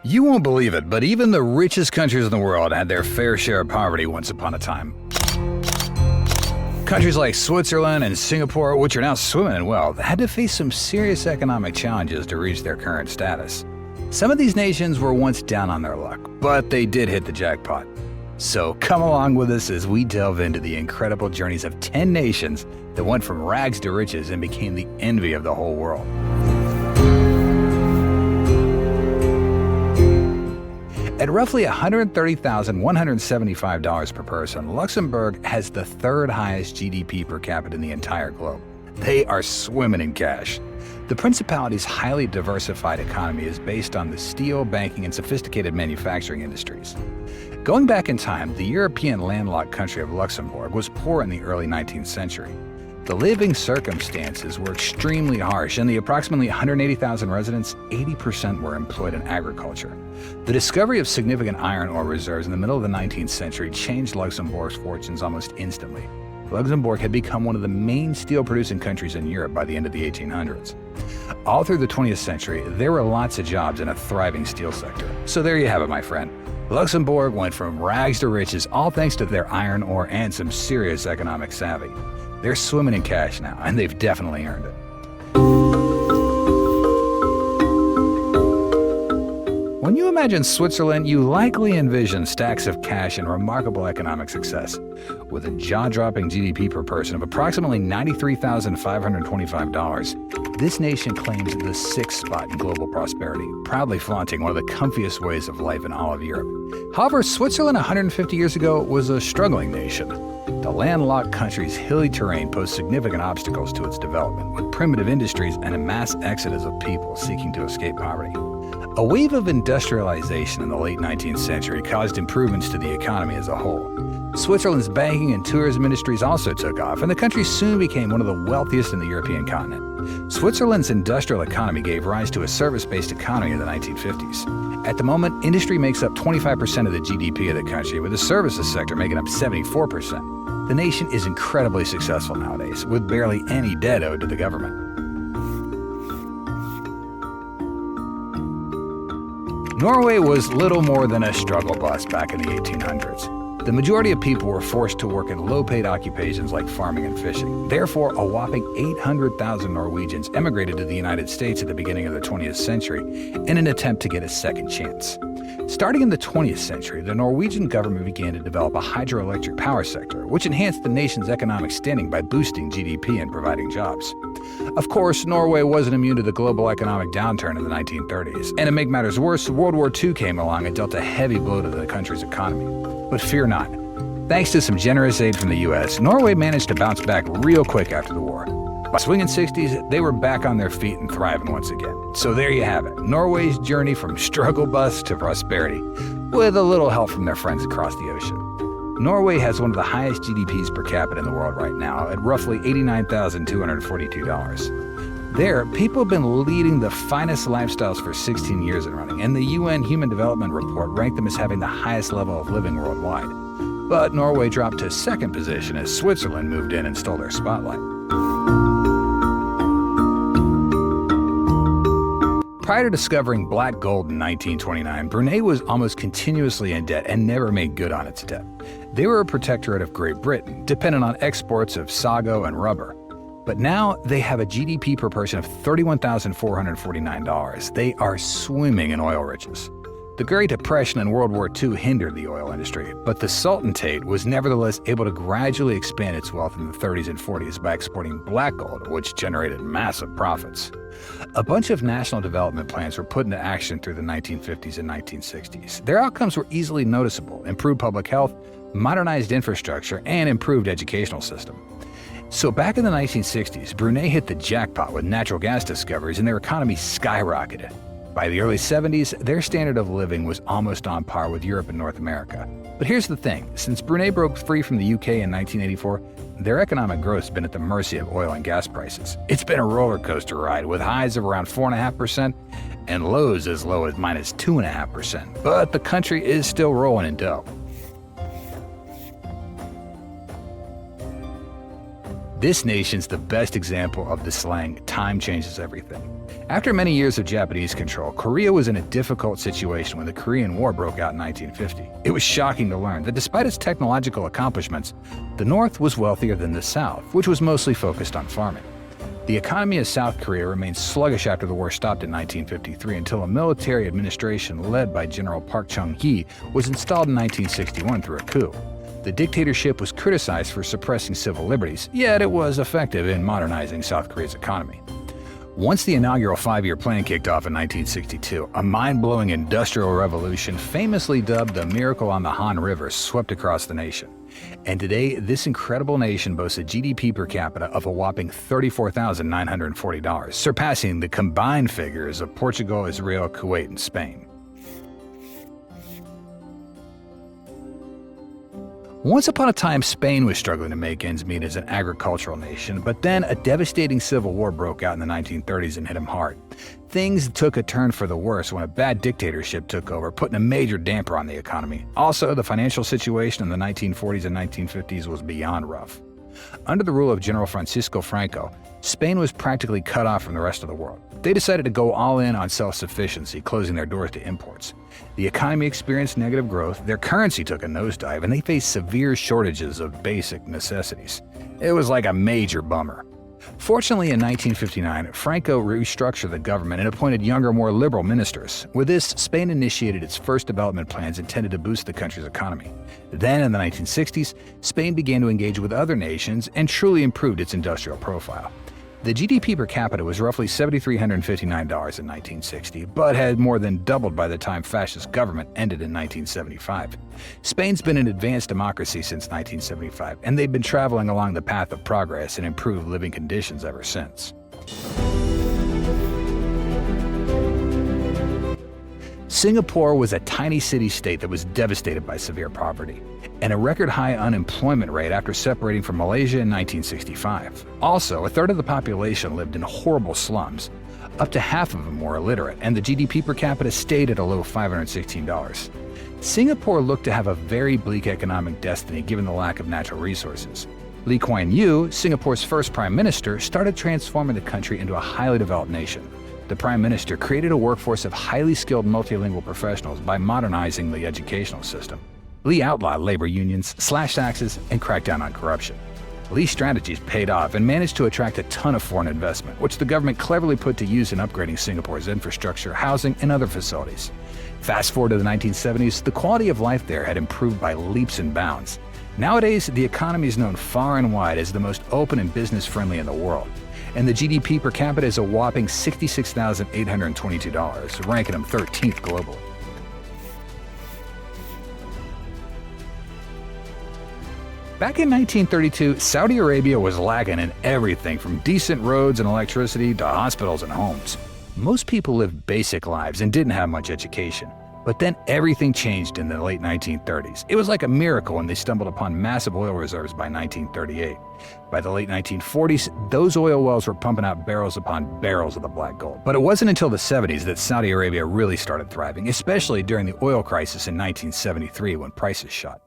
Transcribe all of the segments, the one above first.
You won't believe it, but even the richest countries in the world had their fair share of poverty once upon a time. Countries like Switzerland and Singapore, which are now swimming in wealth, had to face some serious economic challenges to reach their current status. Some of these nations were once down on their luck, but they did hit the jackpot. So come along with us as we delve into the incredible journeys of 10 nations that went from rags to riches and became the envy of the whole world. At roughly $130,175 per person, Luxembourg has the third highest GDP per capita in the entire globe. They are swimming in cash. The Principality's highly diversified economy is based on the steel, banking, and sophisticated manufacturing industries. Going back in time, the European landlocked country of Luxembourg was poor in the early 19th century. The living circumstances were extremely harsh, and the approximately 180,000 residents, 80% were employed in agriculture. The discovery of significant iron ore reserves in the middle of the 19th century changed Luxembourg's fortunes almost instantly. Luxembourg had become one of the main steel-producing countries in Europe by the end of the 1800s. All through the 20th century, there were lots of jobs in a thriving steel sector. So there you have it, my friend. Luxembourg went from rags to riches, all thanks to their iron ore and some serious economic savvy. They're swimming in cash now, and they've definitely earned it. When you imagine Switzerland, you likely envision stacks of cash and remarkable economic success. With a jaw-dropping GDP per person of approximately $93,525, this nation claims the sixth spot in global prosperity, proudly flaunting one of the comfiest ways of life in all of Europe. However, Switzerland 150 years ago was a struggling nation. The landlocked country's hilly terrain posed significant obstacles to its development, with primitive industries and a mass exodus of people seeking to escape poverty. A wave of industrialization in the late 19th century caused improvements to the economy as a whole. Switzerland's banking and tourism industries also took off, and the country soon became one of the wealthiest in the European continent. Switzerland's industrial economy gave rise to a service-based economy in the 1950s. At the moment, industry makes up 25% of the GDP of the country, with the services sector making up 74%. The nation is incredibly successful nowadays, with barely any debt owed to the government. Norway was little more than a struggle bus back in the 1800s. The majority of people were forced to work in low-paid occupations like farming and fishing. Therefore, a whopping 800,000 Norwegians emigrated to the United States at the beginning of the 20th century in an attempt to get a second chance. Starting in the 20th century, the Norwegian government began to develop a hydroelectric power sector, which enhanced the nation's economic standing by boosting GDP and providing jobs. Of course, Norway wasn't immune to the global economic downturn in the 1930s, and to make matters worse, World War II came along and dealt a heavy blow to the country's economy. But fear not. Thanks to some generous aid from the US, Norway managed to bounce back real quick after the war. By swinging 60s, they were back on their feet and thriving once again. So there you have it, Norway's journey from struggle bus to prosperity, with a little help from their friends across the ocean. Norway has one of the highest GDPs per capita in the world right now, at roughly $89,242. There, people have been leading the finest lifestyles for 16 years and running, and the UN Human Development Report ranked them as having the highest level of living worldwide. But Norway dropped to second position as Switzerland moved in and stole their spotlight. Prior to discovering black gold in 1929, Brunei was almost continuously in debt and never made good on its debt. They were a protectorate of Great Britain, dependent on exports of sago and rubber. But now they have a GDP per person of $31,449. They are swimming in oil riches. The Great Depression and World War II hindered the oil industry, but the Sultanate was nevertheless able to gradually expand its wealth in the 30s and 40s by exporting black gold, which generated massive profits. A bunch of national development plans were put into action through the 1950s and 1960s. Their outcomes were easily noticeable: improved public health, modernized infrastructure, and improved educational system. So back in the 1960s, Brunei hit the jackpot with natural gas discoveries and their economy skyrocketed. By the early 70s, their standard of living was almost on par with Europe and North America. But here's the thing, since Brunei broke free from the UK in 1984, their economic growth has been at the mercy of oil and gas prices. It's been a roller coaster ride with highs of around 4.5% and lows as low as minus 2.5%. But the country is still rolling in dough. This nation's the best example of the slang, time changes everything. After many years of Japanese control, Korea was in a difficult situation when the Korean War broke out in 1950. It was shocking to learn that despite its technological accomplishments, the North was wealthier than the South, which was mostly focused on farming. The economy of South Korea remained sluggish after the war stopped in 1953 until a military administration led by General Park Chung-hee was installed in 1961 through a coup. The dictatorship was criticized for suppressing civil liberties, yet it was effective in modernizing South Korea's economy. Once the inaugural 5-year plan kicked off in 1962, a mind-blowing industrial revolution famously dubbed the Miracle on the Han River swept across the nation. And today, this incredible nation boasts a GDP per capita of a whopping $34,940, surpassing the combined figures of Portugal, Israel, Kuwait, and Spain. Once upon a time, Spain was struggling to make ends meet as an agricultural nation, but then a devastating civil war broke out in the 1930s and hit them hard. Things took a turn for the worse when a bad dictatorship took over, putting a major damper on the economy. Also, the financial situation in the 1940s and 1950s was beyond rough. Under the rule of General Francisco Franco, Spain was practically cut off from the rest of the world. They decided to go all in on self-sufficiency, closing their doors to imports. The economy experienced negative growth, their currency took a nosedive, and they faced severe shortages of basic necessities. It was like a major bummer. Fortunately, in 1959, Franco restructured the government and appointed younger, more liberal ministers. With this, Spain initiated its first development plans intended to boost the country's economy. Then, in the 1960s, Spain began to engage with other nations and truly improved its industrial profile. The GDP per capita was roughly $7,359 in 1960, but had more than doubled by the time fascist government ended in 1975. Spain's been an advanced democracy since 1975, and they've been traveling along the path of progress and improved living conditions ever since. Singapore was a tiny city-state that was devastated by severe poverty and a record-high unemployment rate after separating from Malaysia in 1965. Also, a third of the population lived in horrible slums. Up to half of them were illiterate, and the GDP per capita stayed at a low $516. Singapore looked to have a very bleak economic destiny given the lack of natural resources. Lee Kuan Yew, Singapore's first prime minister, started transforming the country into a highly developed nation. The Prime Minister created a workforce of highly skilled multilingual professionals by modernizing the educational system. Lee outlawed labor unions, slashed taxes, and cracked down on corruption. Lee's strategies paid off and managed to attract a ton of foreign investment, which the government cleverly put to use in upgrading Singapore's infrastructure, housing, and other facilities. Fast forward to the 1970s, the quality of life there had improved by leaps and bounds. Nowadays, the economy is known far and wide as the most open and business-friendly in the world. And the GDP per capita is a whopping $66,822, ranking them 13th globally. Back in 1932, Saudi Arabia was lacking in everything from decent roads and electricity to hospitals and homes. Most people lived basic lives and didn't have much education. But then everything changed in the late 1930s. It was like a miracle when they stumbled upon massive oil reserves by 1938. By the late 1940s, those oil wells were pumping out barrels upon barrels of the black gold. But it wasn't until the 70s that Saudi Arabia really started thriving, especially during the oil crisis in 1973 when prices shot.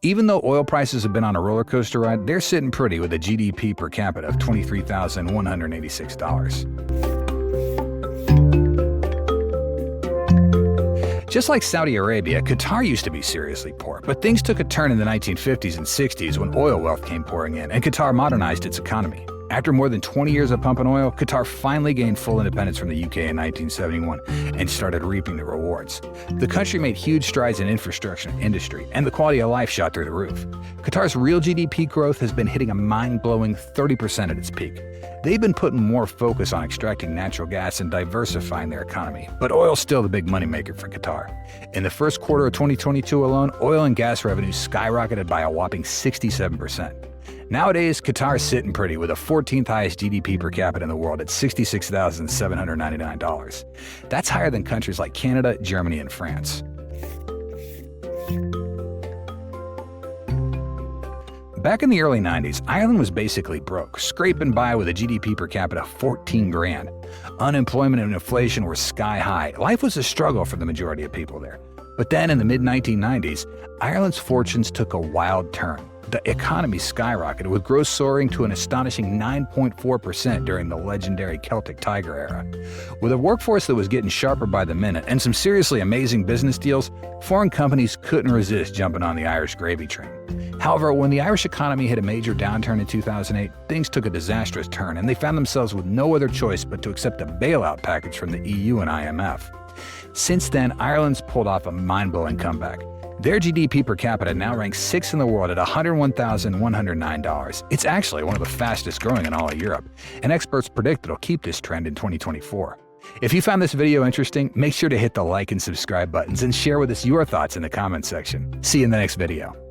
Even though oil prices have been on a roller coaster ride, they're sitting pretty with a GDP per capita of $23,186. Just like Saudi Arabia, Qatar used to be seriously poor, but things took a turn in the 1950s and 60s when oil wealth came pouring in, and Qatar modernized its economy. After more than 20 years of pumping oil, Qatar finally gained full independence from the UK in 1971 and started reaping the rewards. The country made huge strides in infrastructure and industry, and the quality of life shot through the roof. Qatar's real GDP growth has been hitting a mind-blowing 30% at its peak. They've been putting more focus on extracting natural gas and diversifying their economy, but oil's still the big moneymaker for Qatar. In the first quarter of 2022 alone, oil and gas revenues skyrocketed by a whopping 67%. Nowadays, Qatar is sitting pretty with the 14th highest GDP per capita in the world at $66,799. That's higher than countries like Canada, Germany, and France. Back in the early 90s, Ireland was basically broke, scraping by with a GDP per capita of 14 grand. Unemployment and inflation were sky high. Life was a struggle for the majority of people there. But then in the mid-1990s, Ireland's fortunes took a wild turn. the economy skyrocketed, with growth soaring to an astonishing 9.4% during the legendary Celtic Tiger era. With a workforce that was getting sharper by the minute and some seriously amazing business deals, foreign companies couldn't resist jumping on the Irish gravy train. However, when the Irish economy hit a major downturn in 2008, things took a disastrous turn, and they found themselves with no other choice but to accept a bailout package from the EU and IMF. Since then, Ireland's pulled off a mind-blowing comeback. Their GDP per capita now ranks 6th in the world at $101,109. It's actually one of the fastest growing in all of Europe, and experts predict it'll keep this trend in 2024. If you found this video interesting, make sure to hit the like and subscribe buttons and share with us your thoughts in the comments section. See you in the next video.